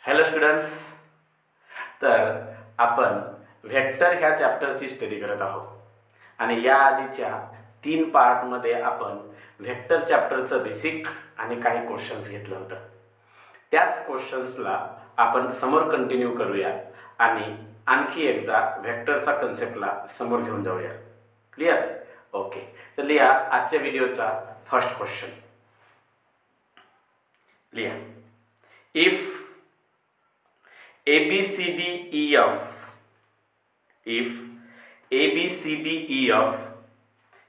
Hello students, तर आपण vector ह्या चॅप्टरची स्टडी करत आहोत आणि या आधीच्या 3 पार्टमध्ये आपण व्हेक्टर चॅप्टरचं बेसिक आणि काही क्वेश्चन्स घेतलं होतं. त्याच क्वेश्चन्सला आपण समोर कंटिन्यू करूया आणि आणखी एकदा व्हेक्टरचा कन्सेप्टला समोर घेऊन जाऊया. क्लिअर? ओके. तर लिहा आजच्या व्हिडिओचा फर्स्ट क्वेश्चन. लिहा, if ABCDEF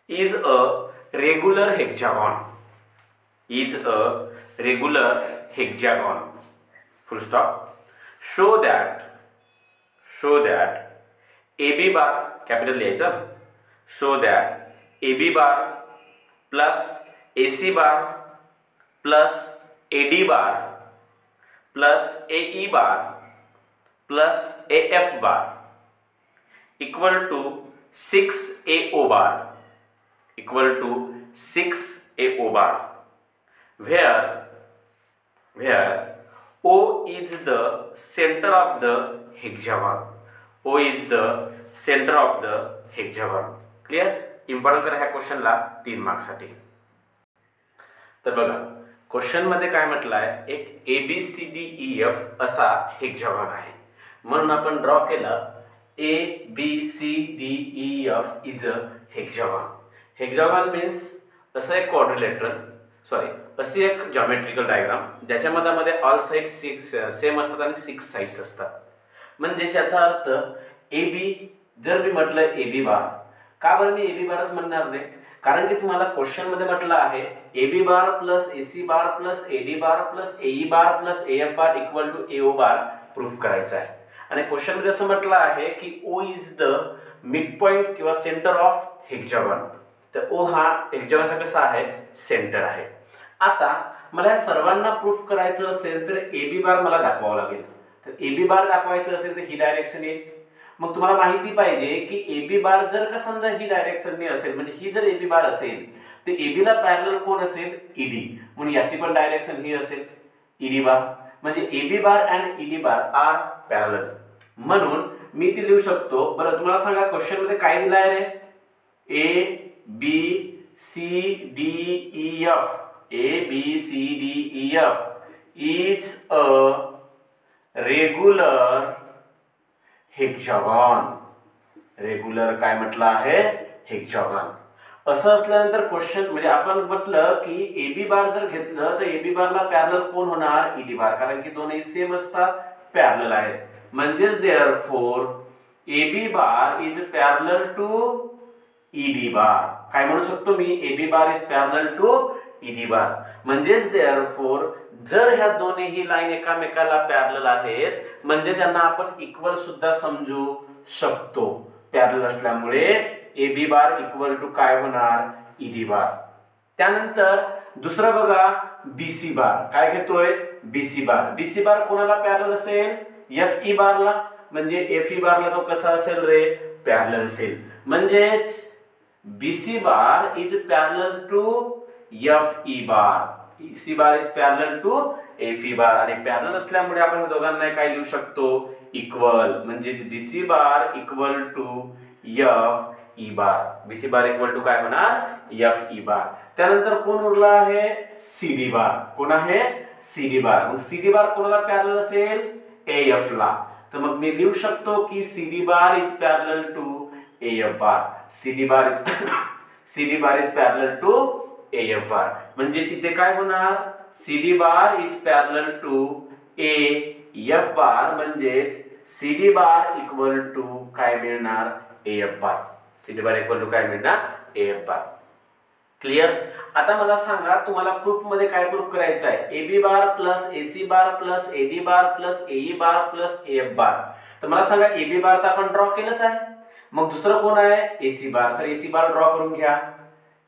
is a regular hexagon, full stop, show that AB bar, capital लिहायचं, show that AB bar plus AC bar plus AD bar plus AE bar plus AF bar equal to 6AO bar where O is the center of the hexagon. Clear? Important करा ह्या क्वेश्चनला 3 मार्क्ससाठी. तर बघा, question मध्ये काय म्हटलं आहे, एक ABCDEF असा हेक्झागॉन आहे म्हणून आपण ड्रॉ केलं ABCDEF is a hexagon. Hexagon means असं एक अशी एक जॉमेट्रिकल डायग्राम ज्याच्यामध्ये ऑल साइड्स सेम असतात आणि 6 साइड्स असतात. म्हणजे याचा अर्थ AB, जर मी म्हटलं AB बार, का बरं मी AB बारच म्हणणार नाही, कारण की तुम्हाला क्वेश्चन मध्ये म्हटलं आहे AB bar plus AC bar plus AD bar plus AE bar plus AF bar equal to AO bar proof करायचा आहे. आणि क्वेश्चन मध्ये असं म्हटलं आहे की O is the mid point किंवा सेंटर ऑफ हेक्झागॉन. तर O हा हेक्झागॉनचा कसा आहे, सेंटर आहे. आता मला या सर्वांना प्रूफ करायचं असेल तर AB बार मला दाखवावं लागेल. तर AB बार दाखवायचं असेल तर ही डायरेक्शन येईल. मग तुम्हाला माहिती पाहिजे की AB बार जर का समजा ही डायरेक्शनने असेल, म्हणजे ही जर AB बार असेल तर AB ला पॅरलल कोण असेल, ED, म्हणून याची पण डायरेक्शन ही असेल ED बार. म्हणजे AB bar and ED bar are parallel, म्हणून मी ती लिहू शकतो. बरं, तुम्हाला सांगा क्वेश्चन मध्ये काय दिलं आहे रे, ABCDEF is a regular hexagon. Regular काय म्हटलं आहे, हेक्झागॉन. असं असल्यानंतर क्वेश्चन म्हणजे आपण म्हटलं की AB बार जर घेतलं तर AB बारला पॅरलल कोण होणार, ED बार, कारण की दोन्ही सेम असतात, पॅरलल आहेत. म्हणजेच therefore AB bar is parallel to ED bar. काय म्हणू शकतो मी, AB bar is parallel to ED bar. म्हणजेच देअरफॉर जर ह्या दोन्ही लाईन एकामेकाला पॅरलल आहेत म्हणजे त्यांना आपण इक्वल सुद्धा समजू शकतो. पॅरलल असल्यामुळे AB बार इक्वल टू काय होणार, ED बार. त्यानंतर दुसरा बघा, BC बार. काय घेतोय, BC बार. BC बार कोणाला पॅरलल असेल, FE बारला. म्हणजे FE बारला तो कसा असेल रे, पॅरलल असेल. म्हणजेच BC bar is parallel to FE bar. EC bar is parallel to FE bar. आणि पॅरलल असल्यामुळे आपण दोघांना काय लिहू शकतो, इक्वल. म्हणजे BC bar equal to FE bar. BC bar equal to काय होणार, FE बार. त्यानंतर कोण उरला आहे, CD बार. कोण आहे, CD बार. मग CD बार कोणाला पॅरलल असेल, AF ला. तर मग मी लिहू शकतो की CD bar is parallel to AF bar. CD bar is parallel to AF bar. म्हणजे इथे काय होणार, CD bar is parallel to AF bar. म्हणजेच CD बार इक्वल टू काय मिळणार, AF bar. CD bar equal to काय मिळणार, AF बार. Clear? आता मला सांगा तुम्हाला प्रूफ मध्ये काय प्रूफ करायचं आहे, AB bar plus AC bar plus AD bar plus AE bar plus AF बार. तर मला सांगा AB बार तर आपण ड्रॉ केलंच आहे, मग दुसरं कोण आहे, AC बार. तर AC बार ड्रॉ करून घ्या.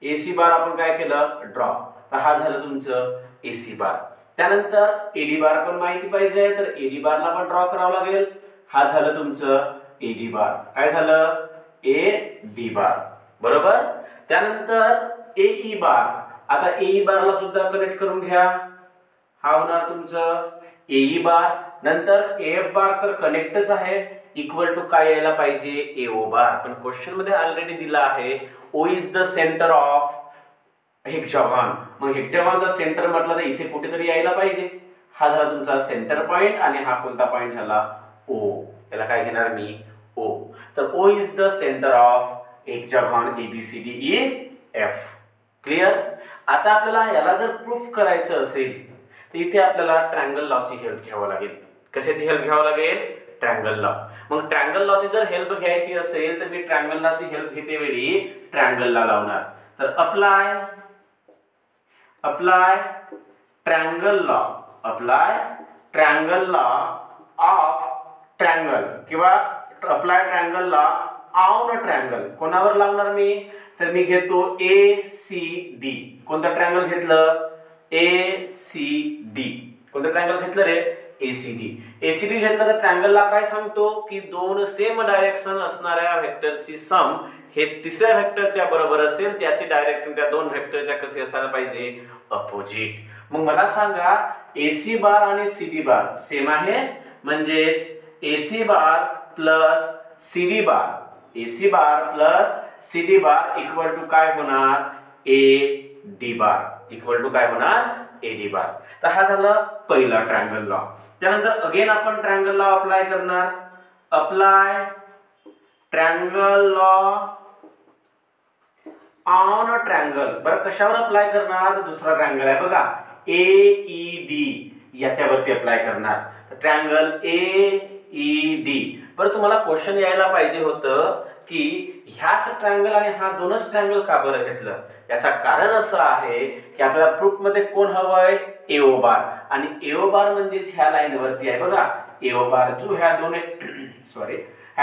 AC बार आपण काय केलं, ड्रॉ. तर हा झालं तुमचं AC बार. त्यानंतर AD बार पण माहिती पाहिजे तर AD बारला पण ड्रॉ करावं लागेल. हा झालं तुमचं AD बार. काय झालं, AD बार. बरोबर. त्यानंतर AE बार. आता AE बारला सुद्धा कनेक्ट करून घ्या. हा होणार तुमचं एई बार, नंतर एफ बार तर कनेक्टच आहे, इक्वल टू काय यायला पाहिजे एओ बार. पण क्वेश्चन मध्ये ऑलरेडी दिला आहे O is the centre of hexagon. मग हेक्सागॉनचा सेंटर म्हटलं तर इथे कुठेतरी यायला पाहिजे. हा झाला तुमचा सेंटर पॉइंट आणि हा कोणता पॉइंट झाला ओ. याला काय घेणार मी ओ. तर O is the centre of hexagon ABCDE F. Clear. आता आपल्याला याला जर प्रूफ करायचं असेल तर इथे आपल्याला ट्रायंगल लॉची हेल्प घ्यावं लागेल. कशाची हेल्प घ्यावं लागेल ट्रायंगल लॉ. मग ट्रायंगल लॉची जर हेल्प घ्यायची असेल तर मी ट्रायंगल लॉची हेल्प घेते वेळी ट्रायंगल लॉ लावणार. तर apply triangle law, apply triangle law of triangle किंवा apply triangle law on triangle. कोणावर लावणार मी तर मी घेतो ACD. कोणतं ट्रायंगल घेतलं ACD. कोणतं ट्रायंगल घेतलं रे ACD घेतलं तर ट्रायंगलला काय सांगतो की दोन सेम डायरेक्शन असणाऱ्या वेक्टरची सम हे तिसऱ्या वेक्टरच्या बरोबर असेल, त्याची डायरेक्शन त्या दोन वेक्टरच्या कशी असायला पाहिजे अपोजिट. मग मला सांगा AC बार आणि CD बार सेम आहे, म्हणजेच AC bar plus CD bar, AC bar plus CD bar equal to काय होणार AD बार, इक्वल टू काय होणार AD बार. तर हा झाला पहिला ट्रायंगल लॉ. त्यानंतर अगेन आपण ट्रायंगल लॉ अप्लाय करणार. Apply triangle law on triangle. बरं कशावर अप्लाय करणार तर दुसरा ट्रायंगल आहे बघा AED, याच्यावरती अप्लाय करणार. तर ट्रायंगल AED. बरं तुम्हाला क्वेश्चन यायला पाहिजे होतं की ह्याच ट्रायंगल आणि हा दोनच ट्रायंगल का बरं घेतलं. याचा कारण असं आहे की आपल्याला प्रूफ मध्ये कोण हवंय एओ बार, आणि एओ बार म्हणजेच ह्या लाईन वरती आहे बघा एओ बार, जो ह्या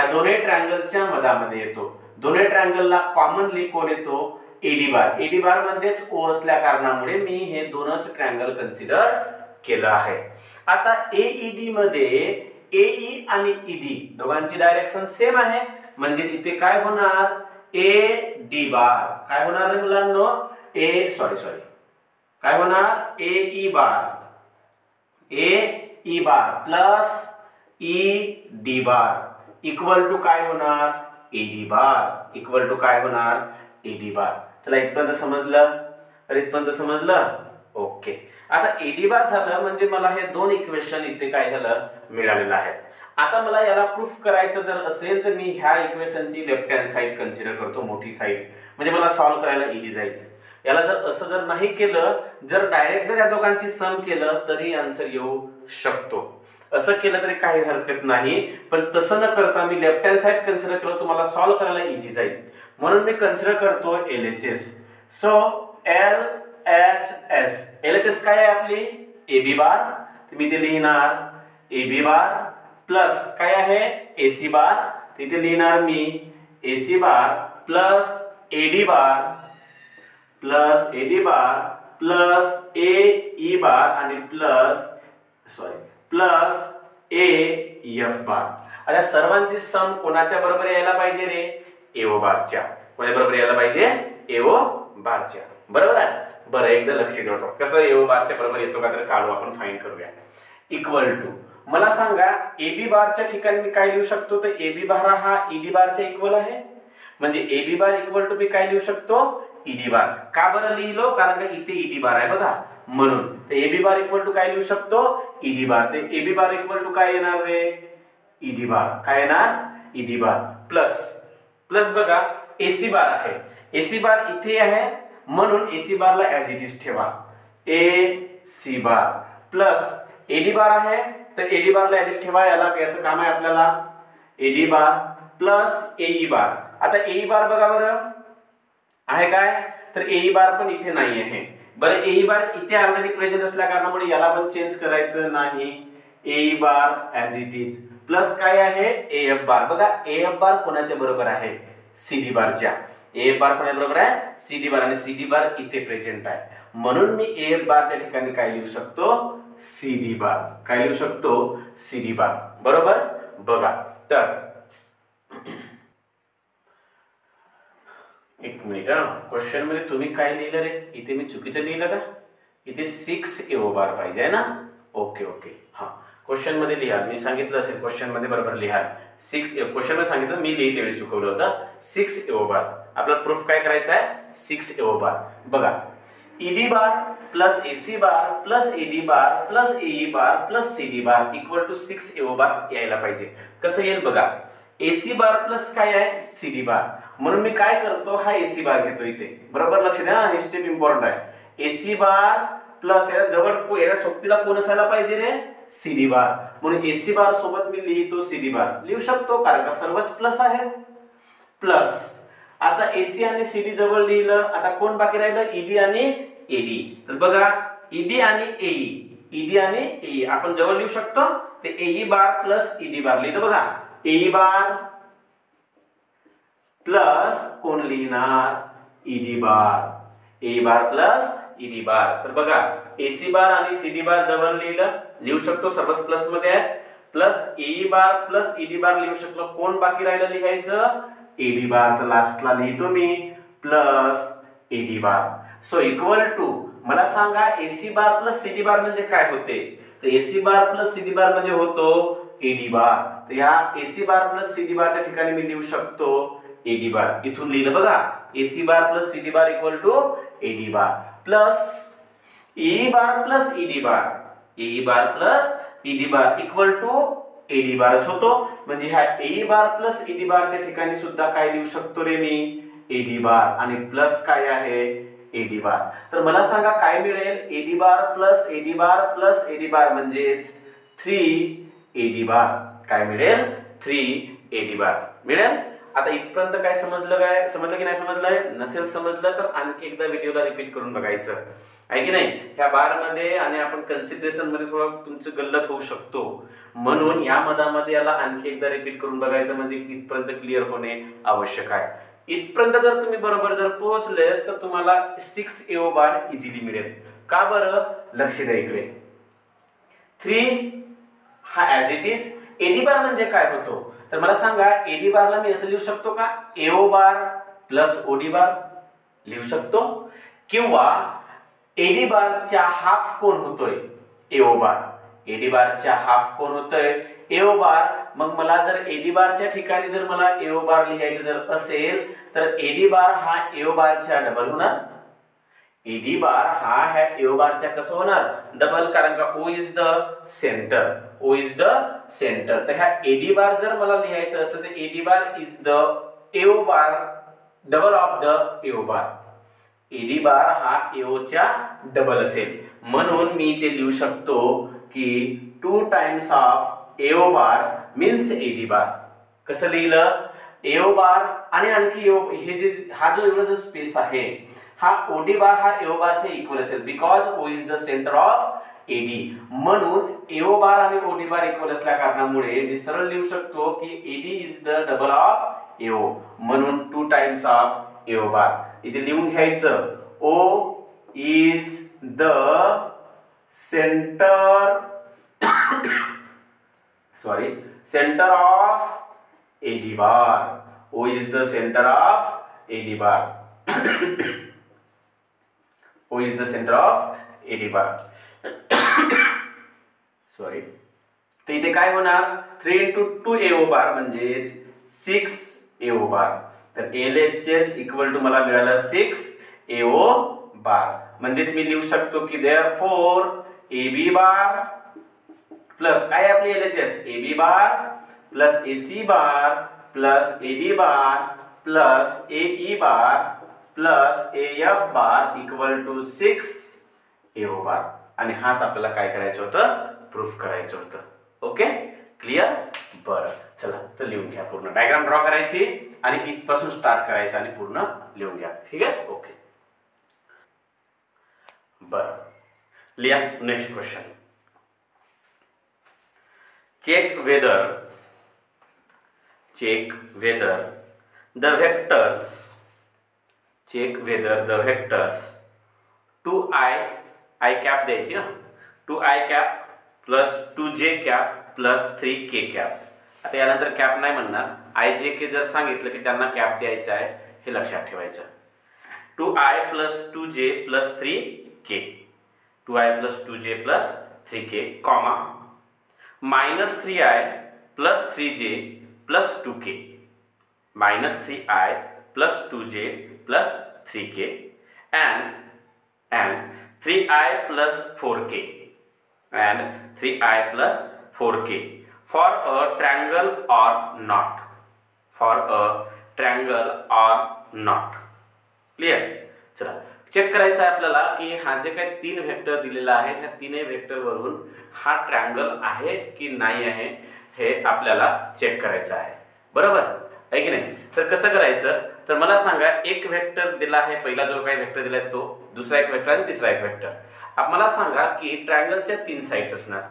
दोन्ही ट्रायंगलच्या मधामध्ये येतो. दोन्ही ट्रायंगलला कॉमनली कोण येतो AD बार. AD बार म्हणजेच ओ असल्या कारणामुळे मी हे दोनच ट्रायंगल कन्सिडर केलं आहे. आता AED मध्ये AE आणि ED दोघांची डायरेक्शन सेम आहे, म्हणजे इथे काय होणार AD बार. काय होणार रे मुलांनो काय होणार AE bar plus ED bar equal to काय होणार AD बार, इक्वल टू काय होणार AD बार. चला इथपर्यंत समजलं. ओके. आता AD बार झालं म्हणजे मला हे दोन इक्वेशन इथे काय झालं मिळालेलं आहे. आता मला याला प्रूफ करायचं जर असेल तर मी ह्या इक्वेशनची लेफ्ट हँड साइड कन्सिडर करतो, मोठी साइड, म्हणजे मला सॉल्व्ह करायला इझी जाईल. याला जर नाही केलं, जर डायरेक्ट जर या दोघांची सम केलं तरी आन्सर येऊ शकतो. असं केलं तरी काही हरकत नाही, पण तसं न करता मी लेफ्ट हँड साइड कन्सिडर केलं तुम्हाला सॉल्व्ह करायला इझी जाईल, म्हणून मी कन्सिडर करतो LHS. सो LHS काय आहे आपली AB बार. मी ते लिहिणार AB बार प्लस काय आहे AC बार, तिथे लिहिणार मी AC bar plus AD bar plus AE बार आणि प्लस AF बार. आता सर्वांची सम कोणाच्या बरोबर यायला पाहिजे रे एओ बारच्या. कोणा बरोबर यायला पाहिजे एओ बारच्या, बरोबर आहे. बरं एकदा लक्ष ठेवतो कसं एओ बारच्या बरोबर येतो का तर काढू आपण, फाइंड करूया. इक्वल टू मला सांगा AB बारच्या ठिकाणी मी काय लिहू शकतो तर AB बार हा ED बारच्या इक्वल आहे, म्हणजे AB बार इक्वल टू मी काय लिहू शकतो ED बार. का बरं लिहिलो कारण का इथे ED बार आहे बघा म्हणून. तर AB बार इक्वल टू काय लिहू शकतो ED बार. ते AB बार इक्वल टू काय येणार रे ED बार. काय येणार ED बार प्लस बघा AC बार आहे. AC बार इथे आहे म्हणून AC बारला ऍज इट इज ठेवा AC बार प्लस AD बार आहे तर AD बारला ऍज इट ठेवा. याचं काम आहे आपल्याला AD बार प्लस AE बार. आता AE बार बघा बरं आहे काय तर AE बार पण इथे नाही आहे. बरं AE बार इथे ऑलरेडी प्रेझेंट असल्या कारणामुळे याला पण चेंज करायचं नाही. AE bar as it is plus काय आहे AF बार. बघा AF बार कोणाच्या बरोबर आहे CD बारच्या. AF बार कोणा बरोबर आहे CD बार, आणि CD बार इथे प्रेझेंट आहे म्हणून मी AF बारच्या ठिकाणी काय लिहू शकतो CD बार. काय लिहू शकतो CD बार, बरोबर. बघा तर एक मिनिट क्वेश्चन मध्ये तुम्ही काय लिहिलं रे, इथे मी चुकीचं लिहिलं का. इथे 6 एओ बार पाहिजे आहे ना. ओके ओके हां, क्वेश्चन मध्ये लिहा, मी सांगितलं असेल क्वेश्चन मध्ये बरोबर लिहा. 6 क्वेश्चन मध्ये सांगितलं, मी लिहिते वेळी चुकवलं होतं. 6 एओ बार. आपल्याला प्रूफ काय करायचा आहे? 6 एओ बार. बघा, ED bar plus AC bar plus AD bar plus AE bar plus CD bar equal to 6 AO bar यायला पाहिजे. कसं येईल बघा, एसी बार प्लस काय आहे? सीडी बार. म्हणून मी काय करतो, हा एसी बार घेतो इथे. बरोबर लक्ष द्या, हे स्टेप इम्पॉर्टंट आहे. एसी बार प्लस या जवळ या सोबतीला कोण असायला पाहिजे रे? सीडी बार. म्हणून एसी बार सोबत मी लिहितो सीडी बार. लिहू शकतो कारण का सर्वच प्लस आहेत. प्लस आता एसी आणि सीडी जवळ लिहिलं, आता कोण बाकी राहिलं? ईडी आणि एडी. तर बघा, ईडी आणि एई, ईडी आणि एई आपण जवळ लिहू शकतो. ते एई बार प्लस ईडी बार लिहितो. बघा, एई बार प्लस कोण लिहिणार? ईडी बार. ए बार प्लस ईडी बार. तर बघा, एसी बार आणि सीडी बार जवळ लिहू शकतो, सर्वच प्लस मध्ये आहे. Plus AE bar plus ED bar लिहू शकतो. कोण बाकी राहिलं लिहायचं? AD bar. तर लास्टला लिहितो मी plus AD bar. So equal to, मला सांगा AC bar plus CD bar म्हणजे काय होते? तर AC bar plus CD bar म्हणजे होतो एडी बार. तर या एसी बार प्लस सीडी बारच्या ठिकाणी मी लिहू शकतो एडी बार. इथून लिहिलं बघा, AC bar plus CD bar equal to AD bar plus AE bar plus ED bar, AE bar plus ED bar equal to AD बारच होतो. म्हणजे ह्या एई बार प्लस ईडी बारच्या ठिकाणी सुद्धा काय लिहू शकतो रे मी? एडी बार. आणि प्लस काय आहे? Eddy bar. तर मला सांगा काय मिळेल? Eddy bar plus AD bar plus AD बार म्हणजेच 3 एडी बार. काय मिळेल? 3 एडी बार मिळेल. आता इथपर्यंत काय समजलं? काय समजलं की नाही समजलंय? नसेल समजलं तर आणखी एकदा व्हिडिओला रिपीट करून बघायचं आहे की नाही. ह्या बार मध्ये आणि आपण कन्सिडरेशन मध्ये थोडं तुमचं गल्लत होऊ शकतो, म्हणून या मधामध्ये याला आणखी एकदा रिपीट करून बघायचं, म्हणजे इथपर्यंत क्लिअर होणे आवश्यक आहे. इथपर्यंत जर तुम्ही बरोबर जर पोहोचले तर तुम्हाला 6 एओ बार इझिली मिळेल. का बरं? लक्ष द्या इकडे. 3 हा ऍज इट इज. एडी बार म्हणजे काय होतो? तर मला सांगा, एडी बारला मी असं लिहू शकतो का? एओ बार प्लस ओडी बार लिहू शकतो, किंवा एडी बारच्या हाफ कोण होतोय? AO bar. एडी बारच्या हाफ कोण होतोय? एओ बार. मग मला जर एडी बारच्या ठिकाणी जर मला एओ बार लिहायचं जर असेल तर एडी बार हा एओ बारच्या डबल होणार. एडी बार हा ह्या एओ बारच्या कसं होणार? डबल. कारण का O is the centre. O is the centre. तर ह्या एडी बार जर मला लिहायचं असेल तर AD bar is the AO bar, double of the AO bar. AD bar हा एओच्या डबल असेल, म्हणून मी ते लिहू शकतो की 2 times of AO bar means AD bar. कसं लिहिलं? एओ बार आणि आणखी एओ, हे जे हा जो एवढा जो स्पेस आहे हा ओडी बार हा एओ बारच्या इक्वल असेल, because O is the centre of A D. म्हणून एओ बार आणि ओडी बार इक्वल असल्या कारणामुळे मी सरळ लिहू शकतो की A D is the double of A O, म्हणून 2 टाइम्स ऑफ एओ बार. इथे लिहून घ्यायचं, O is the centre centre of A D bar. O is the centre of A D bar. O is the center of AD bar. Sorry. तर इथे काय होणार? 3 into 2 AO बार म्हणजेच 6 AO बार. तर LHS इक्वल टू मला मिळालं 6 AO बार. म्हणजेच मी लिहू शकतो की therefore AB बार प्लस काय आपली LHS? AB bar plus AC bar plus AD bar plus AE bar plus AF bar equal to 6 AO bar. आणि हाच आपल्याला काय करायचं होतं? प्रूफ करायचं होतं. Okay, clear? बरं, चला तर लिहून घ्या. पूर्ण डायग्राम ड्रॉ करायची आणि इथपासून स्टार्ट करायचं आणि पूर्ण लिहून घ्या. ठीक आहे? ओके, बरं, लिहा next question. Check whether the vectors 2i cap द्यायची ना, 2i cap plus 2j cap plus 3k cap. आता यानंतर कॅप नाही म्हणणार, ijk जर सांगितलं की त्यांना कॅप द्यायचा आहे हे लक्षात ठेवायचं. 2i plus 2j plus 3k, 2i plus 2j plus 3k comma -3i plus 3j plus 2k -3i plus 2j plus 3k and 3i plus 4k and 3i plus 4k for a triangle or not, for a triangle or not. Clear? चला check करायचं आहे आपल्याला की हा जे काही 3 vector दिलेला आहे ह्या तीनही वेक्टर वरून हा ट्रायंगल आहे की नाही आहे हे आपल्याला चेक करायचं आहे. बरोबर आहे की नाही? तर कसं करायचं, तर मला सांगा एक वेक्टर दिला आहे, पहिला जो काही वेक्टर दिलाय तो, दुसरा एक वेक्टर आणि तिसरा एक वेक्टर. मला सांगा की ट्रायंगलच्या 3 साइड्स असणार.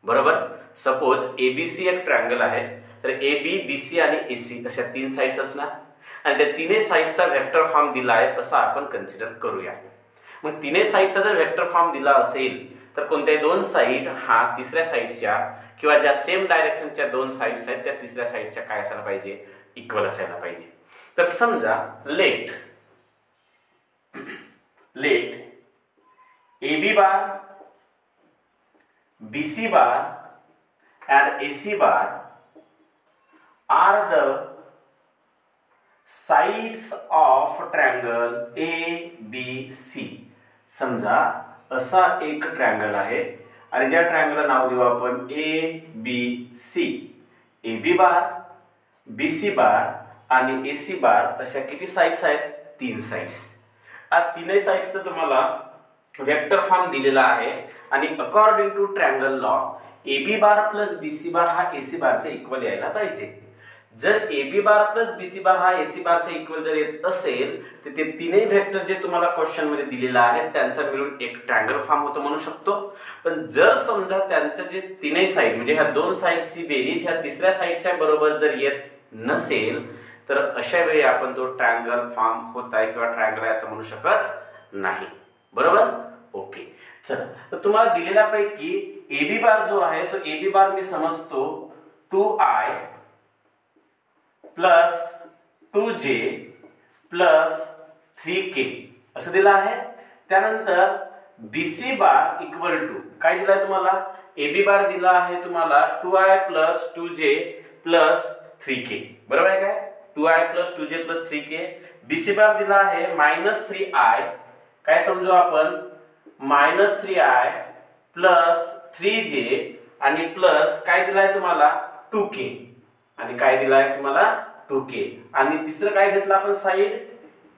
बरोबर, सपोज एबीसी एक ट्रायंगल आहे, तर एबी बीसी आणि एसी अशा 3 साइड्स असणार आणि त्या तिन्ही साइड्सचा वेक्टर फॉर्म दिला आहे असं आपण कन्सिडर करूया. मग तिन्ही साइड्सचा जर वेक्टर फॉर्म दिला असेल तर कोणत्याही 2 साइड हा तिसऱ्या साइडच्या किंवा ज्या सेम डायरेक्शनच्या 2 साइड्स आहेत त्या तिसऱ्या साइडच्या काय असायला पाहिजे, इक्वल असायला पाहिजे. तर समजा let AB bar, BC bar and AC bar are the sides of triangle ABC. समजा असा एक ट्रायंगल आहे आणि ज्या ट्रायंगलला नाव देऊ आपण ABC. AB बार, BC बार आणि AC बार अशा किती साइड्स आहेत? 3 साइड्स. या तीनही साइड्सचं तुम्हाला वेक्टर फॉर्म दिलेला आहे आणि according to triangle law AB bar plus BC bar हा AC बारच्या इक्वल यायला पाहिजे. जर AB bar plus BC bar हा AC बारच्या इक्वल जर येत असेल तर ते तीनही वेक्टर जे तुम्हाला क्वेश्चन मध्ये दिलेला आहे त्यांचा मिळून एक ट्रायंगल फॉर्म होतो म्हणू शकतो. पण जर समजा त्यांचं जे तीनही साइड म्हणजे ह्या 2 साइडची बेरीज ह्या तिसऱ्या साइडच्या बरोबर जर येत नसेल तर अशा वेळी आपण तो ट्रायंगल फॉर्म होत आहे किंवा ट्रायंगल आहे असं म्हणू शकत नाही. बरोबर, ओके. चला, तर तुम्हाला दिलेल्यापैकी AB बार जो आहे तो AB बार मी समजतो 2i plus 2j plus 3k असं दिलं आहे. त्यानंतर BC बार इक्वल टू काय दिलाय तुम्हाला? AB बार दिला आहे तुम्हाला 2i plus 2j plus 3k. बरोबर आहे काय? 2i plus 2j plus 3k. BC बार दिला आहे -3i, काय समजू आपण, -3i प्लस 3j आणि प्लस काय दिलाय तुम्हाला 2k आणि काय दिलाय तुम्हाला 2k आणि तिसरं काय घेतलं आपण साइड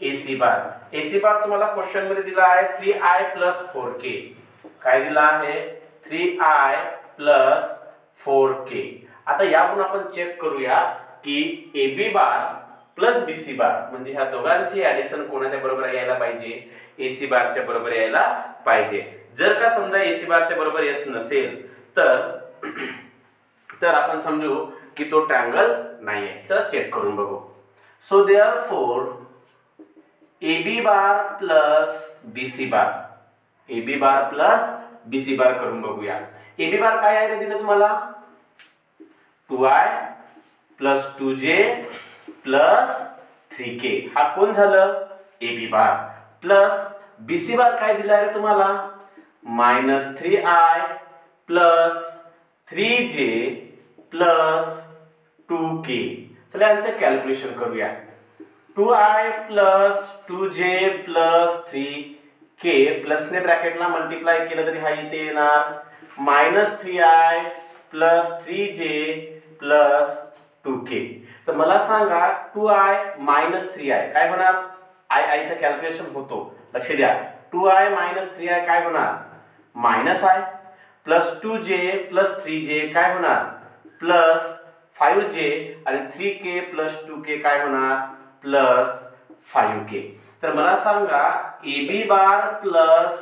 AC बार. AC बार तुम्हाला क्वेश्चन मध्ये दिला आहे 3i प्लस 4k. काय दिला आहे? 3i plus 4k. आता यावरून आपण चेक करूया की AB बार प्लस BC बार म्हणजे ह्या दोघांची ऍडिशन कोणाच्या बरोबर यायला पाहिजे? AC बारच्या बरोबर यायला पाहिजे. जर का समजा AC बारच्या बरोबर येत नसेल तर आपण समजू की तो ट्रायंगल नाहीये. चला चेक करून बघू. So therefore AB bar plus BC बार, AB बार प्लस BC बार करून बघूया. AB बार काय आहे दिलं तुम्हाला? 2i plus 2j plus 3k. हा कोण झालं? AB bar. प्लस BC बार काय दिला आहे तुम्हाला? -3i plus 3j plus 2k. चला यांचं कॅल्क्युलेशन करूया. 2i plus 2j plus 3k प्लसने ब्रॅकेटला मल्टिप्लाय केलं तरी हा इथे येणार -3i plus 3j plus 2k. तर मला सांगा 2i - 3i काय होणार? i चं कॅल्क्युलेशन होतो, लक्ष द्या. 2i - 3i काय होणार? -i plus 2j plus 3j काय होणार? प्लस 5j आणि 3k प्लस 2k काय होणार? Plus 5k. तर मला सांगा AB bar plus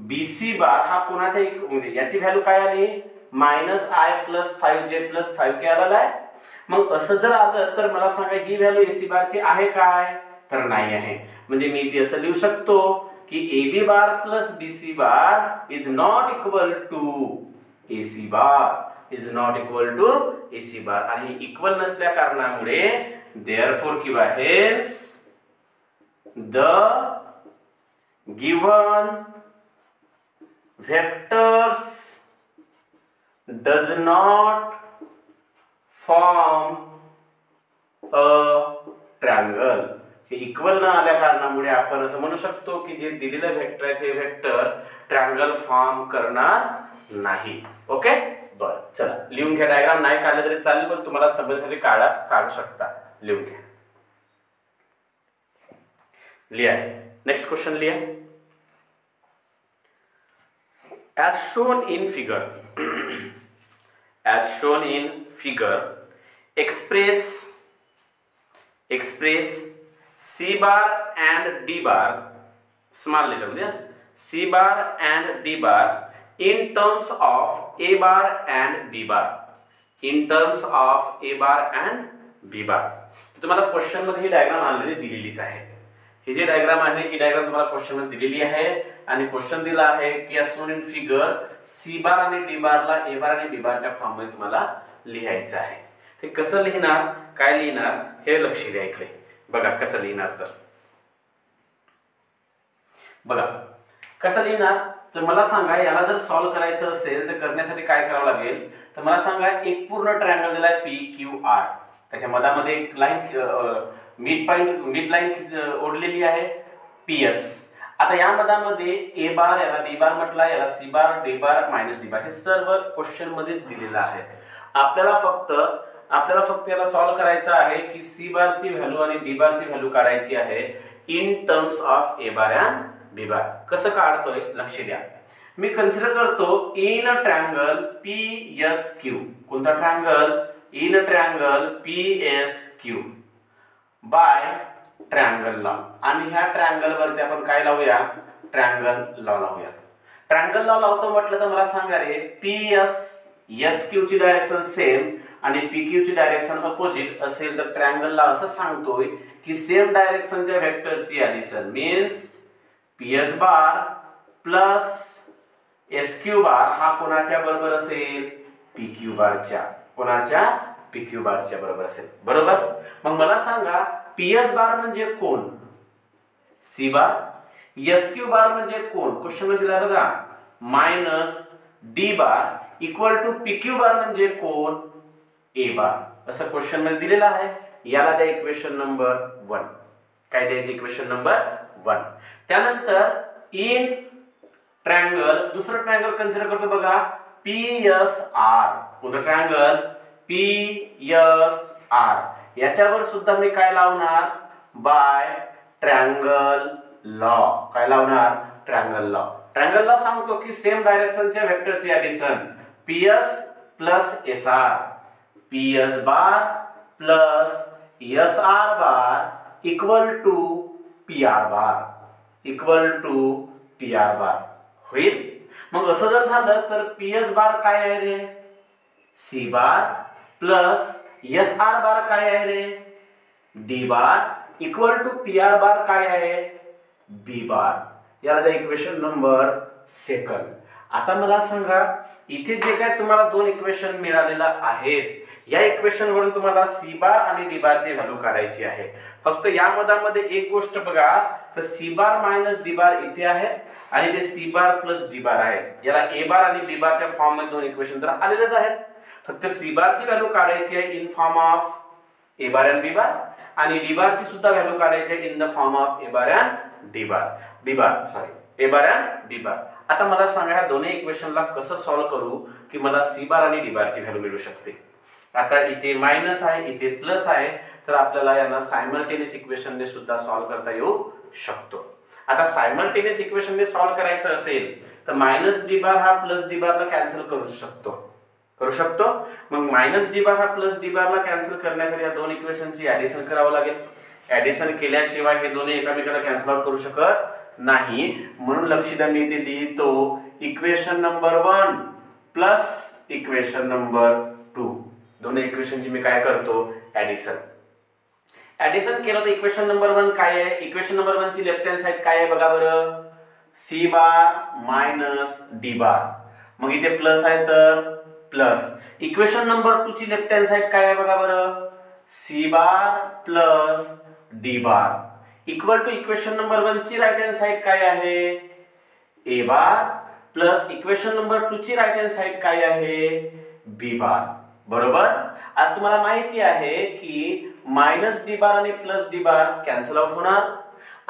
BC bar हा कोणाच्या म्हणजे याची व्हॅल्यू काय आली? -i plus 5j plus 5k आलेला आहे. मग असं जर आलं तर मला सांगा ही व्हॅल्यू AC बारची आहे काय? तर नाही आहे. म्हणजे मी ती असं लिहू शकतो की AB bar plus BC bar is not equal to AC bar, is not equal to AC bar. आणि इक्वल नसल्या कारणामुळे देयरफॉर किंवा hence the given vectors does not form a triangle. हे इक्वल न आल्या कारणामुळे आपण असं म्हणू शकतो की जे दिलेलं वेक्टर आहे ते वेक्टर ट्रायंगल फॉर्म करणार नाही. ओके, बरं चला लिहून घ्या. डायग्राम नाही काढलं तरी चालेल, पण तुम्हाला समजण्यासाठी काढू शकता. लिहून घ्या. लिहा. नेक्स्ट क्वेश्चन लिहा. As shown in figure, express C bar and D bar, small letter, C bar and D bar in terms of A bar and B bar. In terms of A bar and B bar. तुम्हाला question मध्ये ही diagram already दिलेलीच आहे. ही जी diagram आहे ही diagram तुम्हाला question मध्ये दिलेली आहे आणि question दिला आहे की as shown in figure C बार आणि D बारला A बार आणि B बारच्या फॉर्म मध्ये तुम्हाला लिहायचं आहे. ते कसं लिहिणार, काय लिहिणार हे लक्ष द्या इकडे. बघा कसं लिहिणार. तर बघा कसं लिहिणार. तर मला सांगा याला जर सॉल्व्ह करायचं असेल तर करण्यासाठी काय करावं लागेल. तर मला सांगा एक पूर्ण ट्रायंगल दिलाय PQR. त्याच्या मधामध्ये एक लाईन मिड लाईन ओढलेली आहे PS. आता या मधामध्ये A बार याला B बार म्हटला, याला C बार D बार मायनस D बार हे सर्व क्वेश्चन मध्येच दिलेलं आहे. आपल्याला फक्त याला सॉल्व्ह करायचं आहे की C बारची व्हॅल्यू आणि D बारची व्हॅल्यू काढायची आहे in terms of A bar and B bar. कसं काढतोय लक्ष द्या. मी कन्सिडर करतो इन अ ट्रायंगल PSQ. कोणता ट्रायंगल? In a triangle PSQ by triangle law. आणि ह्या ट्रायंगल वरती आपण काय लावूया? ट्रायंगल लॉ लावूया. ट्रायंगल लॉ लावतो म्हटलं तर मला सांगा रे SQ ची डायरेक्शन सेम आणि PQ ची डायरेक्शन अपोजिट असेल तर ट्रायंगल लॉ असं सांगतोय की सेम डायरेक्शनच्या वेक्टरची addition means PS bar plus SQ बार हा कोणाच्या बरोबर असेल? PQ बारच्या. कोणाच्या? PQ बारच्या बरोबर असेल. बरोबर. मग मला सांगा PS बार म्हणजे कोण? C बार. SQ बार म्हणजे कोण? क्वेश्चन मध्ये दिला बघा minus D bar equal to PQ bar म्हणजे कोण? A बार. असं क्वेश्चन मध्ये दिलेलं आहे. याला द्या इक्वेशन नंबर 1. काय द्यायचं? Equation number 1. त्यानंतर इन ट्रायंगल दुसरं ट्रायंगल कन्सिडर करतो बघा PSR. कोणतं ट्रायंगल? PSR. याच्यावर सुद्धा मी काय लावणार? By triangle law. काय लावणार? Triangle law. ट्रायंगल लॉ सांगतो की सेम डायरेक्शनच्या वेक्टरची addition PS plus SR. PS bar plus SR bar equal to PR bar. Equal to PR bar होईल. मग असं जर झालं तर PS बार काय आहे रे? C bar plus SR bar काय आहे रे? D bar equal to PR bar काय आहे? B बार. याला द्या इक्वेशन नंबर 2. आता मला सांगा इथे जे काय तुम्हाला दोन इक्वेशन मिळालेला आहेत या इक्वेशन वरून तुम्हाला C बार आणि D बारची व्हॅल्यू काढायची आहे. फक्त या मधामध्ये एक गोष्ट बघा तर C बार मायनस D बार इथे आहे आणि ते C बार प्लस D बार आहे. याला A बार आणि B बारच्या फॉर्म मध्ये दोन इक्वेशन तर आलेलेच आहेत. फक्त C बारची व्हॅल्यू काढायची आहे इन फॉर्म ऑफ A बार आणि B बार आणि D बारची सुद्धा व्हॅल्यू काढायची आहे in the form of A बार आणि D बार. A बार आणि D बार. आता मला सांगा ह्या दोन्ही इक्वेशनला कसं सॉल्व्ह करू की मला C बार आणि D बारची व्हॅल्यू मिळू शकते. आता इथे मायनस आहे इथे प्लस आहे तर आपल्याला यांना सायमल्टेनियस इक्वेशनने सुद्धा सॉल्व्ह करता येऊ शकतो. आता सायमल्टेनियस इक्वेशनने सॉल्व्ह करायचं असेल तर मायनस D बार हा प्लस D बारला कॅन्सल करू शकतो. मग मायनस D बार हा प्लस D बारला कॅन्सल करण्यासाठी या दोन इक्वेशनची ऍडिशन करावं लागेल. ऍडिशन केल्याशिवाय हे दोन्ही एकमेकांना कॅन्सल आउट करू शकत नाही. म्हणून लक्ष द्या मी इथे लिहितो equation number 1 plus equation number 2. दोन्ही इक्वेशनची मी काय करतो? ऍडिशन केलं तर इक्वेशन नंबर 1 काय आहे? इक्वेशन नंबर 1 ची लेफ्ट हँड साइड काय आहे बघा बरं? C बार मायनस D बार. मग इथे प्लस आहे तर प्लस. इक्वेशन नंबर 2 ची लेफ्ट हँड साइड काय आहे बघा बरं? C bar plus D bar equal to equation number 1 ची राइट हँड साइड काय आहे? A bar plus equation number 2 ची राईट हँड साइड काय आहे बी बार बरोबर. आता तुम्हाला माहिती आहे की मायनस डी बार आणि plus D bar cancel out होणार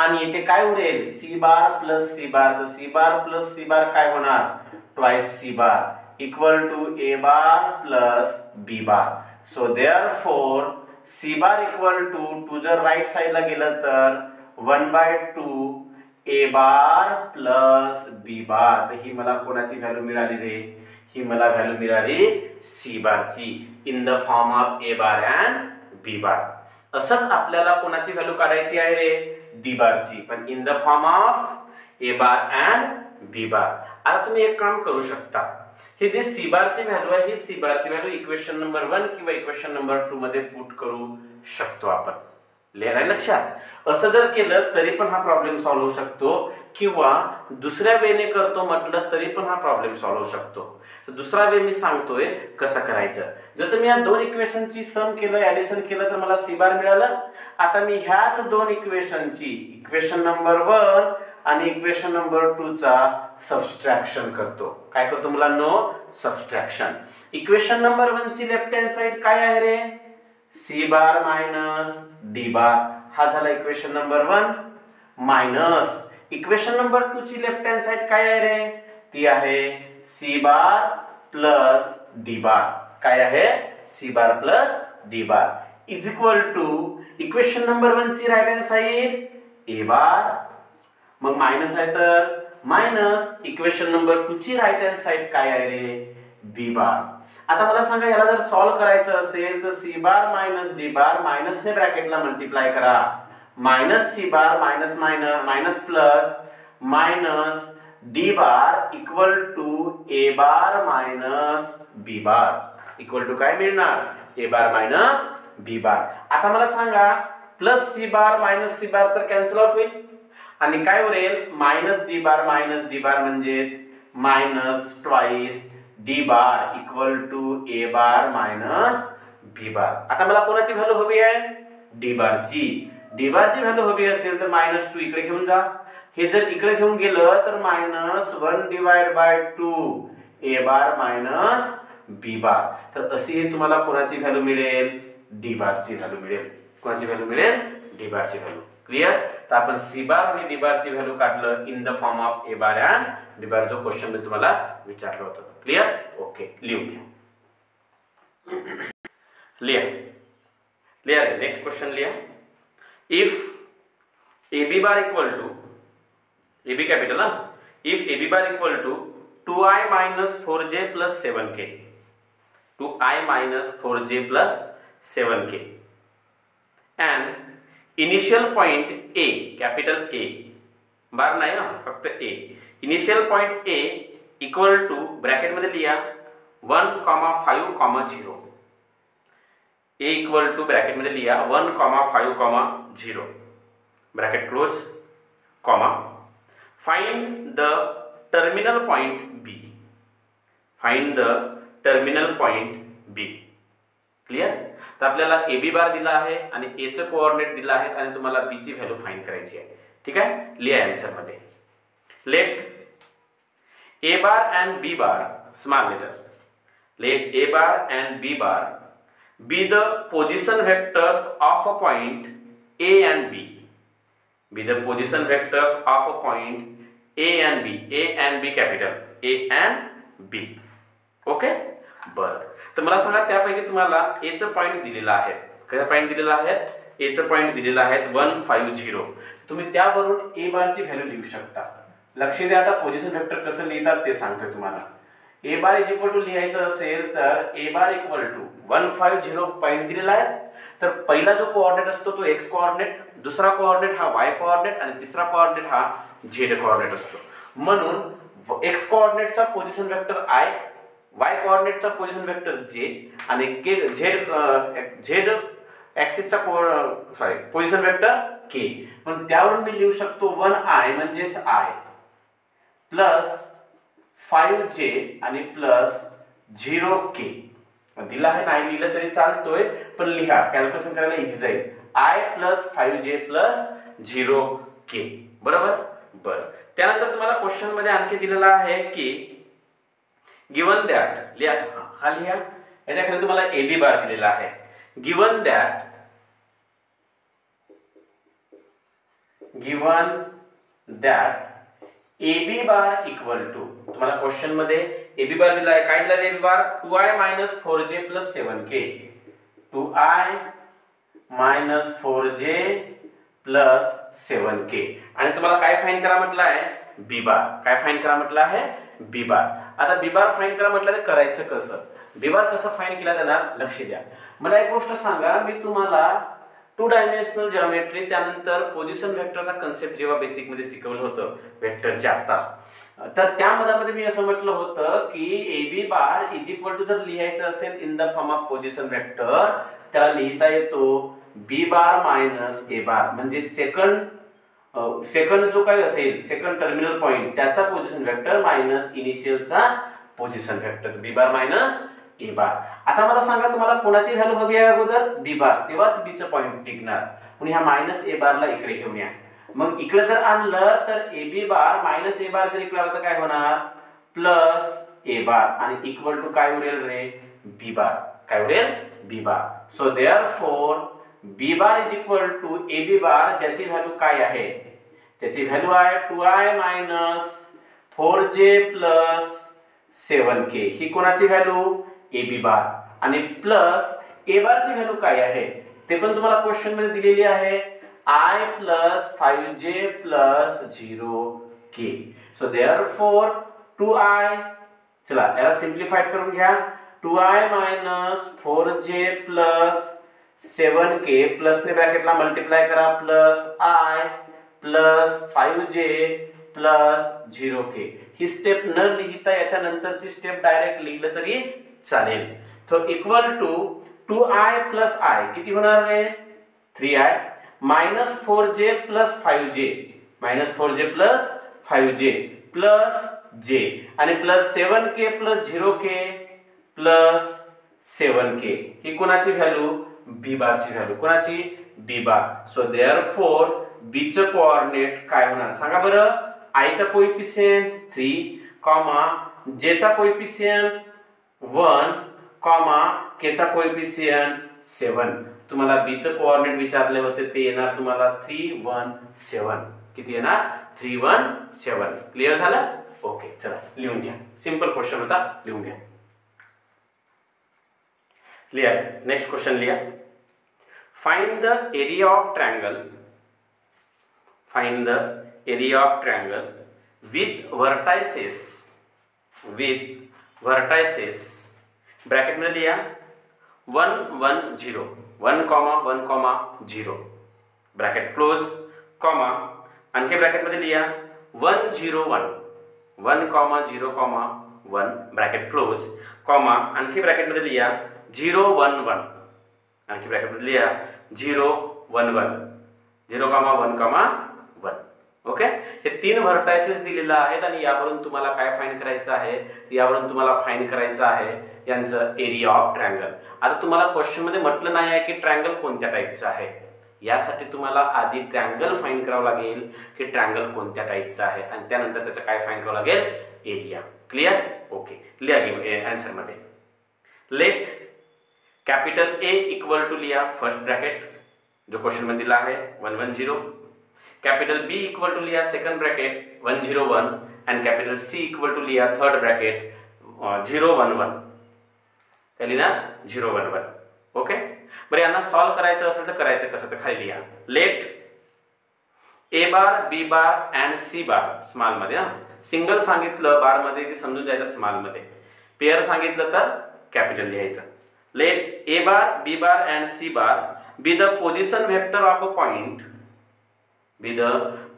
आणि इथे काय उरेल C bar plus C bar. तर C bar plus C bar काय होणार twice C bar equal to A bar plus B bar. So therefore C bar equal to जर right साइडला गेलं तर 1/2 ए बार प्लस बी बार. तर ही मला कोणाची व्हॅल्यू मिळाली रे ही मला व्हॅल्यू मिळाली सी बारची in the form of A bar and B bar. असंच आपल्याला कोणाची व्हॅल्यू काढायची आहे रे डी बारची पण in the form of A bar and B bar. आता तुम्ही एक काम करू शकता हे जे सी बारची व्हॅल्यू आहे ही सी बारची व्हॅल्यू इक्वेशन नंबर 1 किंवा इक्वेशन नंबर 2 मध्ये पुट करू शकतो आपण. लिहायला लक्षात. असं जर केलं तरी पण हा प्रॉब्लेम सॉल्व्ह होऊ शकतो किंवा दुसऱ्या वेने करतो म्हटलं तरी पण हा प्रॉब्लेम सॉल्व्ह होऊ शकतो. तर दुसरा वे मी सांगतोय कसं करायचं. जसं मी या दोन इक्वेशनची सम केलं ऍडिशन केलं तर मला सी बार मिळालं. आता मी ह्याच दोन इक्वेशनची इक्वेशन नंबर 1 आणि इक्वेशन नंबर 2 चा सबट्रॅक्शन करतो. काय करतो मुलांनो सबट्रॅक्शन. इक्वेशन नंबर 1 ची लेफ्ट हँड साइड काय आहे रे C bar minus D bar. हा झाला equation number 1 minus equation number 2 ची लेफ्ट हँड साइड काय आहे रे ती आहे C bar plus D bar. काय आहे C bar plus D bar is equal to equation number 1 ची right hand side A bar मग मायनस आहे तर मायनस इक्वेशन नंबर 2 ची राईट हँड साइड काय आहे रे बी बार. आता मला सांगा याला जर सॉल्व करायचं असेल तर C bar minus D bar minus ने ब्रॅकेटला मल्टिप्लाय करा minus C bar minus minus plus minus D bar equal to A bar minus B bar equal to काय मिळणार ए बार मायनस बी बार. आता मला सांगा plus C bar minus C bar तर cancel out होईल आणि काय उरेल मायनस डी बार म्हणजेच minus twice D bar equal to A bar minus B bar. आता मला कोणाची व्हॅल्यू हवी आहे डी बारची. डी बारची व्हॅल्यू हवी असेल तर -2 इकडे घेऊन जा. हे जर इकडे घेऊन गेलं तर -1/2 ए बार मायनस बी बार. तर अशी तुम्हाला कोणाची व्हॅल्यू मिळेल डी बारची व्हॅल्यू मिळेल. कोणाची व्हॅल्यू मिळेल डी बारची व्हॅल्यू. क्लियर. तर आपण सी बार आणि डी बारची व्हॅल्यू काढलं in the form of A bar and B bar जो क्वेश्चन मी तुम्हाला विचारलं होतं. क्लियर ओके लिहून घ्या. लिहा नेक्स्ट क्वेश्चन लिहा. If A B bar equal to A B capital if A B bar equal to 2i minus 4j plus 7k 2i minus 4j plus 7k and initial point A capital A बार नाही ना फक्त A initial point A equal to bracket मध्ये लिहा 1,5,0 A equal to bracket मध्ये लिहा 1,5,0 bracket close comma find the terminal point B. Find the terminal point B. Clear. तर आपल्याला ए B बार दिला आहे आणि ए चे कोऑर्डिनेट दिला आहे आणि तुम्हाला बी ची व्हॅल्यू फाइंड करायची आहे. ठीक आहे. लिहा आन्सर मध्ये let A bar and B bar small letter let A bar and B bar be the position vectors of a point A and B. Be the position vectors of a point A and B capital A and B. Okay बर. तर मला सांगा त्यापैकी तुम्हाला A चं point दिलेला आहे. काय पॉइंट दिलेला आहे A चं पॉइंट दिलेला आहे 150. तुम्ही त्यावरून A बार ची व्हॅल्यू लिहू शकता. लक्ष द्या. आता पोझिशन वेक्टर कसं लिहितात ते सांगतोय तुम्हाला. A bar is equal to लिहायचं असेल तर A bar equal to 150 point दिलेला आहे. तर पहिला जो कोऑर्डिनेट असतो तो x कोऑर्डिनेट दुसरा कोऑर्डिनेट हा y कोऑर्डिनेट आणि तिसरा कोऑर्डिनेट हा z कोऑर्डिनेट असतो. म्हणून x कोऑर्डिनेटचा पोझिशन वेक्टर i y कोऑर्डिनेटचा पोझिशन वेक्टर j आणि z ऍक्सिसचा पोझिशन वेक्टर k. पण त्यावरून मी लिहू शकतो 1i म्हणजेच i प्लस 5j आणि प्लस 0k. दिला आहे नाही लिहिलं तरी चालतोय पण लिहा कॅल्क्युलेशन करायला इझी जाईल. i plus 5j plus 0k बरोबर. बरं त्यानंतर तुम्हाला क्वेश्चन मध्ये आणखी दिलेला आहे की गिवन दॅट लिहा, हा लिहा, याच्या खाली तुम्हाला ए बी बार दिलेला आहे. Given that A B bar equal to, तुम्हाला क्वेश्चन मध्ये ए बी बार दिला आहे. काय दिला ए बी बार? 2i - 4j + 7k, 2i - 4j + 7k. आणि तुम्हाला काय फाइंड करा म्हटलं आहे? बी बार. काय फाइंड करा म्हटलं आहे? बी बार. आता बी बार फाइंड करा म्हटलं तर करायचं कसं? बी बार कसं फाइंड केला जाणार? लक्ष द्या. मला एक गोष्ट सांगा, मी तुम्हाला 2 डायमेन्शनल जिओमेट्री त्यानंतर पोझिशन वेक्टरचा कन्सेप्ट जेव्हा बेसिक मध्ये शिकवलं होतं वेक्टरच्या आता, तर त्यामध्ये मी असं म्हटलं होतं की A B bar is equal to, जर लिहायचं असेल in the form of position vector, त्याला लिहिता येतो बी बार मायनस ए बार, म्हणजे सेकंड जो काय असेल सेकंड टर्मिनल पॉइंट त्याचा पोझिशन वेक्टर मायनस इनिशियलचा position vector, B bar minus A bar. आता मला सांगा तुम्हाला कोणाची व्हॅल्यू हवी आहे अगोदर? बी बार, तेव्हाच बी चं पॉइंट निघणार. म्हणून ह्या मायनस ए बारला इकडे घेऊन या. मग इकडे जर आणलं तर ए बी बार मायनस ए बार जर इकडे आलं तर काय होणार? प्लस ए बार आणि इक्वल टू काय उरेल रे? बी बार. काय उरेल? B bar. So therefore B bar is equal to A B bar, ज्याची व्हॅल्यू काय आहे? त्याची व्हॅल्यू आहे 2i - 4j + 7k. ही कोणाची व्हॅल्यू? ए बी बार. आणि प्लस ए बार ची व्हॅल्यू काय आहे ते पण तुम्हाला क्वेश्चन मध्ये दिलेली आहे, i + 5j + 0k. So therefore 2i, चला याला सिंप्लिफाइड करून घ्या, 2i - 4j + 7k प्लस ने ब्रॅकेटला मल्टिप्लाय करा, plus i + 5j + 0k. He step न लिहिता याच्या नंतरची स्टेप डायरेक्ट लिहिलं तरी चालेल. तो इक्वल टू 2i + i किती होणार रे? 3i - 4j + 5j, -4j + 5j + j आणि प्लस 7k + 0k + 7k. ही कोणाची व्हॅल्यू? बी बार ची व्हॅल्यू. कोणाची? बी बार. सो देअरफॉर बी चं कोऑर्डिनेट काय होणार सांगा बरं? i चा कोएफिशिएंट 3, j चा कोएफिशिएंट 1, k चा कोएफिशिएंट 7. तुम्हाला बी चं कोऑर्डिनेट विचारले होते, ते येणार तुम्हाला 3, 1, 7. किती येणार? 3, 1, 7. क्लियर झालं? ओके, चला लिहून घ्या. सिंपल क्वेश्चन होता, लिहून घ्या. क्लियर? नेक्स्ट क्वेश्चन लिहा. Find the area of triangle. Find the area of triangle with vertices bracket मध्ये लिहा 1, 1, 0, 1, 1, 0 ब्रॅकेट क्लोज, कॉमा आणखी ब्रॅकेट मध्ये लिहा 1, 0, 1, 1, 0, 1 ब्रॅकेट क्लोज, कॉमा आणखी ब्रॅकेट मध्ये लिहा 0, 1, 1 आणखी ब्रॅकेट मध्ये लिहा 0, 1, 1, 0, 1, 1. ओके, हे 3 व्हर्टायसेस दिलेले आहेत आणि यावरून तुम्हाला काय फाइंड करायचं आहे? यावरून तुम्हाला फाइंड करायचं आहे यांचं एरिया ऑफ ट्रायंगल. आता तुम्हाला क्वेश्चन मध्ये म्हटलं नाही आहे की ट्रायंगल कोणत्या टाइपचं आहे. यासाठी तुम्हाला आधी ट्रायंगल फाइंड करावं लागेल की ट्रायंगल कोणत्या टाइपचं आहे आणि त्यानंतर त्याचं काय फाइंड करावं लागेल? एरिया. क्लियर? ओके, लिहा आन्सर मध्ये. Let capital A equal to लिया फर्स्ट ब्रैकेट जो क्वेश्चन में दिला है 1, 1, 0. कैपिटल B इक्वल टू लिया second bracket 1, 0, 1 and capital C equal to लिया थर्ड ब्रैकेट 0, 1, 1. काय लिहिला? 0, 1, 1. ओके, बरं यांना सॉल्व करायचं असेल तर करायचं कसं तर खाली लिहा. Let A bar B bar and C bar small मध्ये ना, सिंगल सांगितलं बार मध्ये की समजून जायचं स्मॉल मध्ये, पेअर सांगितलं तर कॅपिटल लिहायचं. Let A bar B bar and C bar be the position vector of a point, be the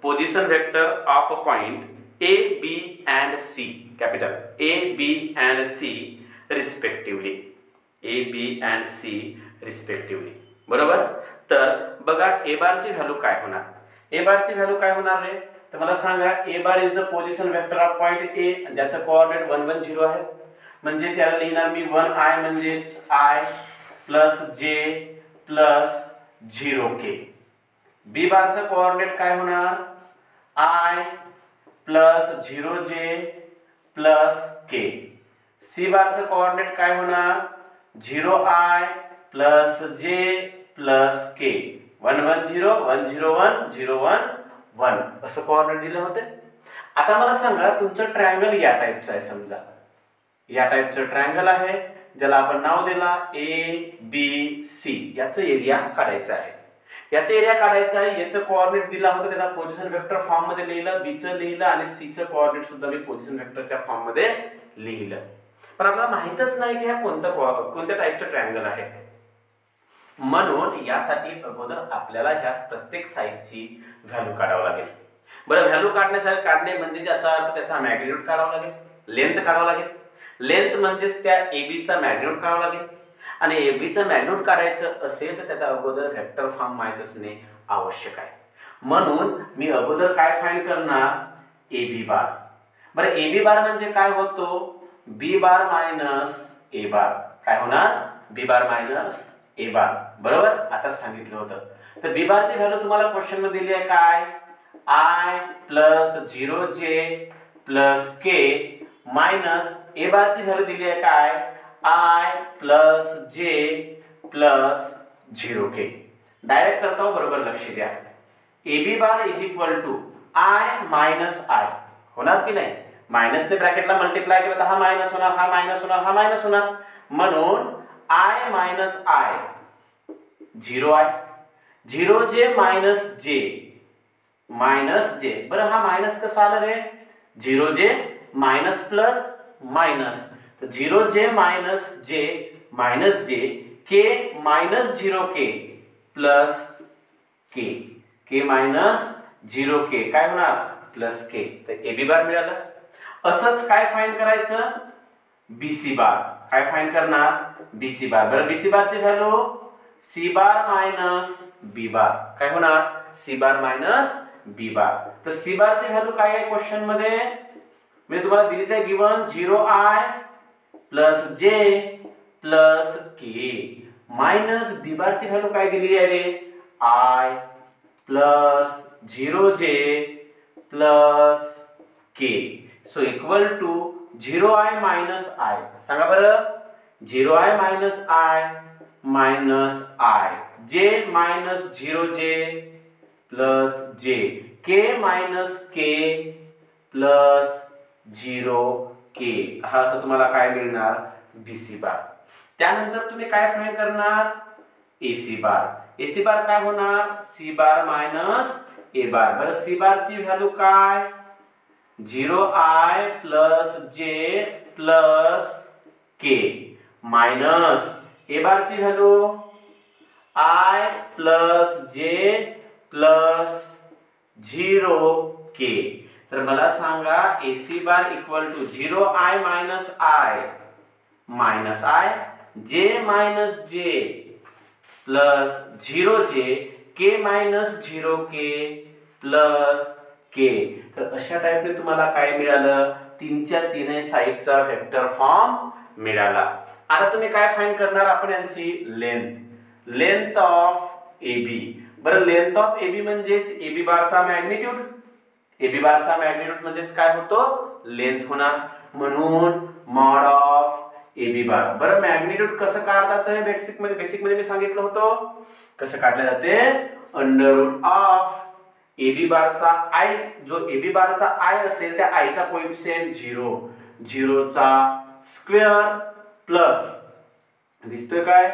position vector of a point A B and C, capital A B and C respectively, A B and C respectively. बरोबर. तर बघा A बार ची value काय होणार? A बार ची value काय होणार रे? तर मला सांगा A bar is the position vector of point A ज्याचा कोऑर्डिनेट 1, 1, 0 आहे. म्हणजे याला लिहिणार मी 1i म्हणजेच I plus J plus 0k. B बारचा कोऑर्डिनेट काय होणार? I plus 0j plus k. C बारचं कोऑर्डिनेट काय होणार 0i plus j plus k. 1 1 0 1 0 1 0 1 1 असं कोऑर्डिनेट दिले होते. आता मला सांगा तुमचं ट्रायंगल या टाइपचं आहे. समजा या टाइपचं ट्रायंगल आहे ज्याला आपण नाव दिला ABC. याचं एरिया काढायचं आहे. याचं एरिया काढायचं आहे. याचं कोऑर्डिनेट दिला होता त्याचा पोझिशन वेक्टर फॉर्म मध्ये लिहिलं, B चं लिहिलं आणि C चं कोऑर्डिनेट सुद्धा मी पोझिशन वेक्टरच्या फॉर्म मध्ये लिहिलं. पण आपल्याला माहितच नाही की हा कोणत्या टाइपचं ट्रायंगल आहे. म्हणून यासाठी अगोदर आपल्याला ह्या प्रत्येक साइडची व्हॅल्यू काढावं लागेल. बरं व्हॅल्यू काढणे म्हणजे ज्याचा अर्थ त्याचा मॅग्निट्यूड काढावा लागेल, लेंथ काढावा लागेल. लेंथ म्हणजेच त्या AB चा मॅग्निट्यूड काढावा लागेल आणि AB चा मॅग्निट्यूड काढायचं असेल तर त्याचा अगोदर वेक्टर फॉर्म माहित असणे आवश्यक आहे. म्हणून मी अगोदर काय फाइंड करणार AB बार. बरं AB बार म्हणजे काय होतो B बार मायनस A बार. काय होणार B बार मायनस A बार. बरोबर आता सांगितलं होतं. तर B बारची व्हॅल्यू तुम्हाला क्वेश्चन मध्ये दिली आहे काय I plus 0j plus k minus A बारची व्हॅल्यू दिली आहे काय I plus j plus 0k. Direct करतो बरोबर लक्ष द्या. AB bar is equal to I minus I होणार की नाही. मायनसने ब्रॅकेटला मल्टिप्लाय केलं तर हा मायनस होणार, हा मायनस होणार, हा मायनस होणार. म्हणून I minus I 0i 0j minus j minus j. बरं हा मायनस कसा आला रे 0j मायनस प्लस मायनस. तर 0j minus j minus j k minus 0k plus k. k minus 0k काय होणार प्लस k. तर AB बार मिळालं. असंच काय फाइंड करायचं BC बार. काय फाइंड करणार BC बार. बरं BC बारची value C bar minus B बार. काय होणार C बार मायनस B बार. तर C बारची व्हॅल्यू काय आहे क्वेश्चन मध्ये मी तुम्हाला दिलीच आहे given 0i plus j plus k minus B बारची व्हॅल्यू काय दिली आहे रे I plus 0j plus k. So equal to 0i minus I. सांगा बरं 0i minus I minus I j minus 0j plus j k minus k plus 0k. हा असं तुम्हाला काय मिळणार BC बार. त्यानंतर तुम्ही काय फाइंड करणार AC बार. AC बार काय होणार C bar minus A bar. बरं C बारची व्हॅल्यू काय 0i plus j plus k minus A बारची value I plus j plus 0k. तर मला सांगा AC bar equal to 0i minus I minus I j minus j plus 0j k minus 0k plus k. तर अशा टाइपने तुम्हाला काय मिळालं तीनच्या तीनही साइडचा वेक्टर फॉर्म मिळाला. आता तुम्ही काय फाइंड करणार आपण यांची लेंथ ऑफ AB. बरं लेंथ ऑफ AB म्हणजेच AB बारचा मॅग्निट्यूड. AB बारचा मॅग्निट्यूड म्हणजेच काय होतो लेंथ होणार. म्हणून मॉड ऑफ AB बार. बरं मॅग्निट्यूड कसं काढतात हे बेसिक मध्ये मी सांगितलं होतं. कसं काढले जाते अंडर रूट ऑफ AB बारचा I जो AB बारचा I असेल त्या I चा कोएफिशिएंट 0 चा स्क्वेअर प्लस दिसतोय काय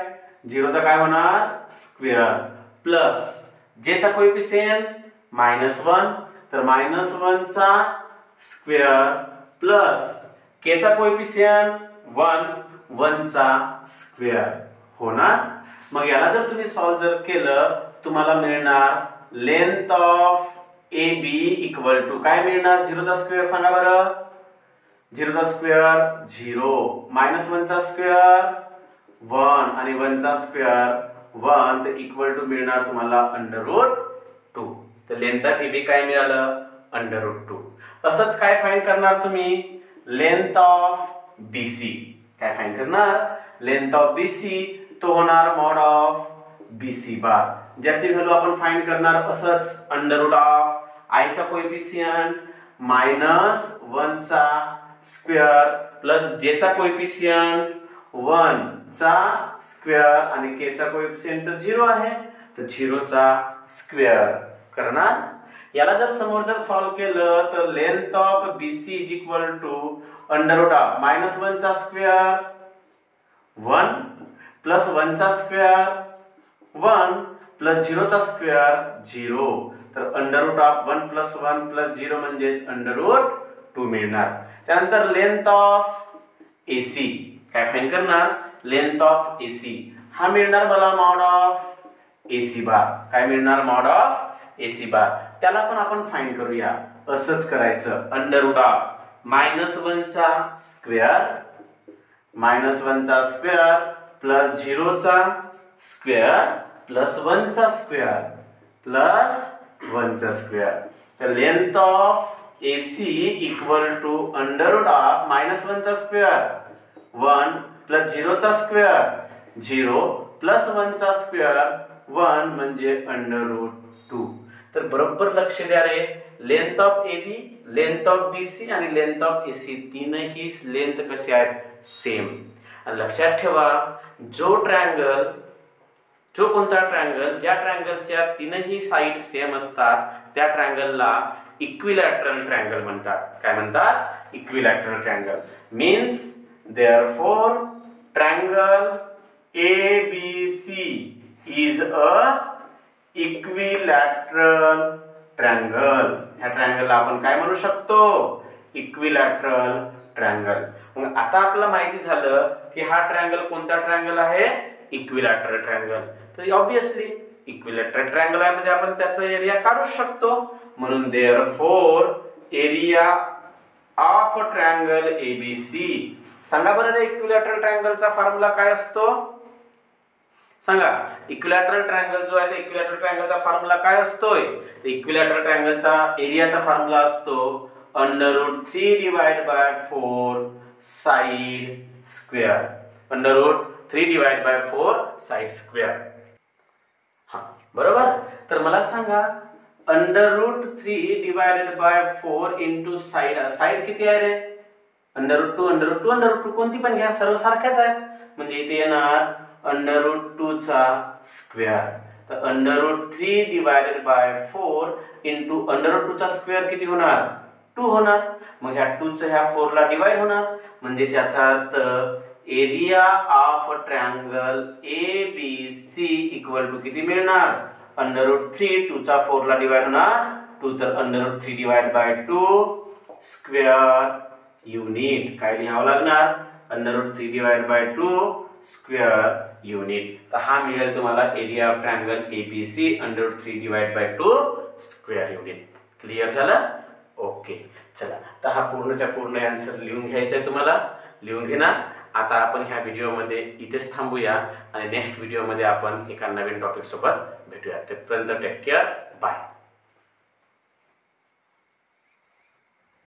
0 चा काय होणार स्क्वेअर प्लस j चा कोएफिशिएंट -1 तर -1 चा स्क्वेअर प्लस k चा कोएफिशिएंट 1 चा स्क्वेअर होणार. मग याला जर तुम्ही सॉल्व जर केलं तुम्हाला मिळणार length of AB equal to काय मिळणार 0 चा स्क्वेअर. सांगा बरं 0 चा स्क्वेअर 0 -1 चा स्क्वेअर 1 आणि 1 चा स्क्वेअर 1 तर इक्वल टू मिळणार तुम्हाला √2. तर लेंथ ऑफ AB काय मिळालं √2. असंच काय फाइंड करणार तुम्ही लेंथ ऑफ BC. काय फाइंड करणार लेंथ ऑफ BC तो होणार मॉड ऑफ BC बार ज्याची व्हॅल्यू आपण फाइंड करणार असंच अंडर रूट ऑफ I चा कोएफिशिएंट -1 चा स्क्वेअर प्लस j चा कोएफिशियंट 1 चा स्क्वेअर आणि k चा कोएफिशियंट 0 आहे तर 0 चा स्क्वेअर करणार। याला जर समोर जर सॉल्व केलं तर length of BC is equal to under of -1 चा स्क्वेअर 1 प्लस 1 चा स्क्वेअर 1 प्लस 0 चा स्क्वेअर 0 तर under root of 1 plus 1 plus 0 म्हणजे अंडर रूट 2 मिळणार। त्यानंतर लेंथ ऑफ AC काय फाइंड करणार लेंथ ऑफ AC हा मिळणार मला मॉड ऑफ AC बार काय मिळणार मॉड ऑफ AC बार त्याला पण आपण फाइंड करूया असंच करायचं अंडर रूट ऑफ -1 चा स्क्वेअर -1 चा स्क्वेअर प्लस 0 चा स्क्वेअर प्लस 1 चा स्क्वेअर प्लस 1 चा स्क्वेअर तर length of AC equal to under root of -1 चा स्क्वेअर 1 प्लस 0 चा स्क्वेअर 0 प्लस 1 चा स्क्वेअर 1 म्हणजे अंडर रूट 2 तर बरोबर लक्ष द्या रे length of AB length of BC आणि लेंथ ऑफ AC तीनही लेंथ कसे आहेत सेम। लक्षात ठेवा जो कोणता ट्रायंगल ज्या ट्रायंगलच्या तीनही साइड सेम असतात त्या ट्रायंगलला इक्विलॅटरल ट्रायंगल म्हणतात। काय म्हणतात equilateral triangle means therefore triangle ABC is a equilateral triangle. ह्या ट्रायंगलला आपण काय म्हणू शकतो इक्विलॅटरल ट्रायंगल। मग आता आपल्याला माहिती झालं की हा ट्रायंगल कोणता ट्रायंगल आहे इक्विलॅटरल ट्रायंगल तर ऑब्वियसली इक्विलॅटरल ट्रायंगल आहे म्हणजे आपण त्याचा एरिया काढू शकतो म्हणून therefore area of triangle ABC सांगा बरं रे इक्विलॅटरल ट्रायंगलचा फॉर्म्युला काय असतो सांगा इक्विलॅटरल ट्रायंगल जो आहे ते इक्विलॅटरल ट्रायंगलचा फॉर्म्युला काय असतोय तर इक्विलॅटरल ट्रायंगलचा एरियाचा फॉर्म्युला असतो under root 3 divide by 4 side square under root 3 divide by 4 side square हां बरोबर तर मला सांगा under root 3 divided by 4 into side किती आहे रे under root 2 under root 2 under root 2 कोणती पण घ्या सर्व सारख्याच आहेत म्हणजे इथे येणार अंडर रूट 2 चा स्क्वेअर तर under root 3 divided by 4 into under root 2 चा स्क्वेअर किती होणार 2 होणार मग ह्या 2 चा ह्या 4 ला डिवाइड होणार म्हणजे त्याचा अर्थ area of triangle ABC equal to किती मिळणार अंडर रूट 3 2 चा 4 ला डिवाइड होणार 2 तर under root 3 divide by 2 square unit काय लिहावं लागणार under root 3 divide by 2 square unit तर हा मिळेल तुम्हाला area of triangle ABC under root 3 divide by 2 square unit clear झालं ओके चला तर हा पूर्णच्या पूर्ण आन्सर लिहून घ्यायचा आहे तुम्हाला लिहून घेणार आता आपण ह्या व्हिडिओमध्ये इथेच थांबूया आणि नेक्स्ट व्हिडिओमध्ये आपण एका नवीन टॉपिक सोबत भेटूया तोपर्यंत टेक केअर बाय